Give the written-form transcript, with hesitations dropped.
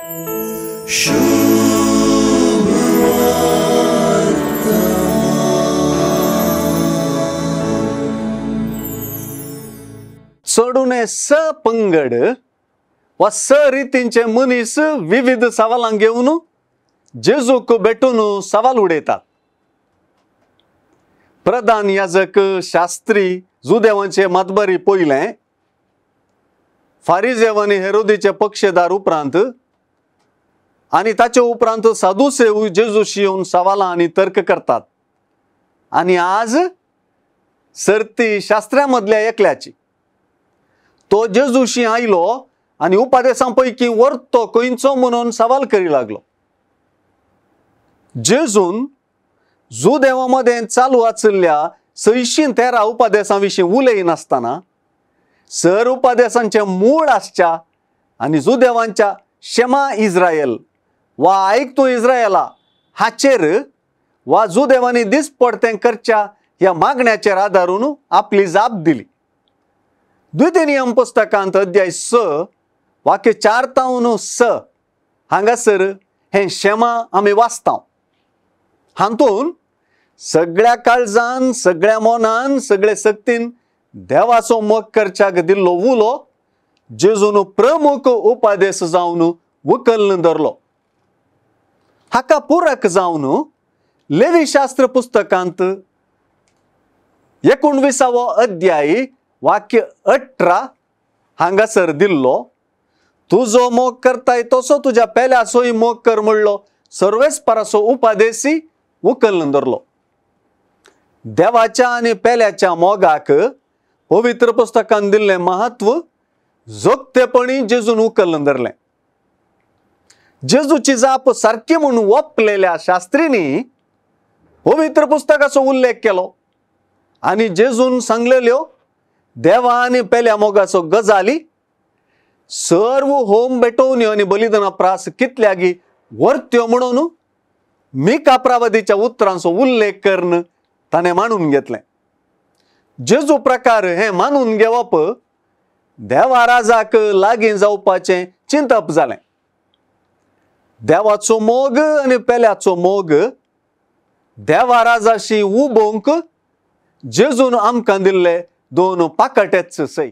चढूने स पंगड व स रितींचे मनीस विविध सवालां घेऊन जेजूक भेटून सवाल उडयतात. प्रधान याजक, शास्त्री, जुदेवांचे मतबरी पयलें, फारिजेव आनी हेरोदीचे पक्षदार उपरांत आनी ताचे उपरांत सादुसेव जेजूशी येवन सवालां आनी तर्क करतात. आनी आज सर्ती शास्त्र्यां मदल्या एकल्याची. तो जेजूशी आयलो आनी उपदेशां पैकी वर्तो खंयचो म्हणून सवाल करी लागलो. जेजून जुदेवांमध्ये चालू आशिल्ल्या 613 उपदेशां विशीं उलयनासतना सर उपदेशांचे मूळ आसच्या आनी जुदेवांच्या शेमा इस्रायल वा आयक तूं इस्रायला हाचेर वा जुदेवांनी दिसपडतें करच्या ह्या मागण्याचेर आदारून आपली जाप दिली. द्वितीय नियम पुस्तकांत अध्याय 6 वाक्य 4 तावन 6 हांगासर हे शेमा आमी वाचता. हातून सगळ्या काळजान, सगळ्या मोनान, सगळे सक्तीन देवाचो मोग करच्याक दिल्लो उलो जेजून प्रमुख उपदेश जावन उखलून धरलो. हाका पूरक जावन लेवी शास्त्र पुस्तकांत 19 अध्याय वाक्य 18 हांगासर दिल्लो, तुजो मोग करताय तसो तुज्या पेल्याचोय मोग कर म्हणलो सर्वेस्पराचो उपदेशी उखलून धरलो. देवाच्या आनी पेल्याच्या मोगाक पवित्र पुस्तकांत दिल्लें महत्व जोगतेपणी जेजून उखलून धरलें. जेजूची जाप सारकी म्हणून ओपलेल्या शास्त्रींनी पवित्र पुस्तकाचो उल्लेख केलो आनी जेजून सांगलेल्यो देवा आनी पेल्या मोगाचो गजाली सर्व होम भेटोवण्यो आनी बलिदाना प्रास कितल्यागी वर्त्यो म्हणून मिकाप्रावादीच्या उतरांचो उल्लेख करून ताणें मानून घेतलें. जेजू प्रकार हे मानून घेवप देवा राजाक लागीं जावपाचें चिंतप जालें. देवाचो मोग आनी पेल्याचो मोग देवा राजाशी उबोवंक जेजून आमकां दिल्ले दोन पाकटेच सै.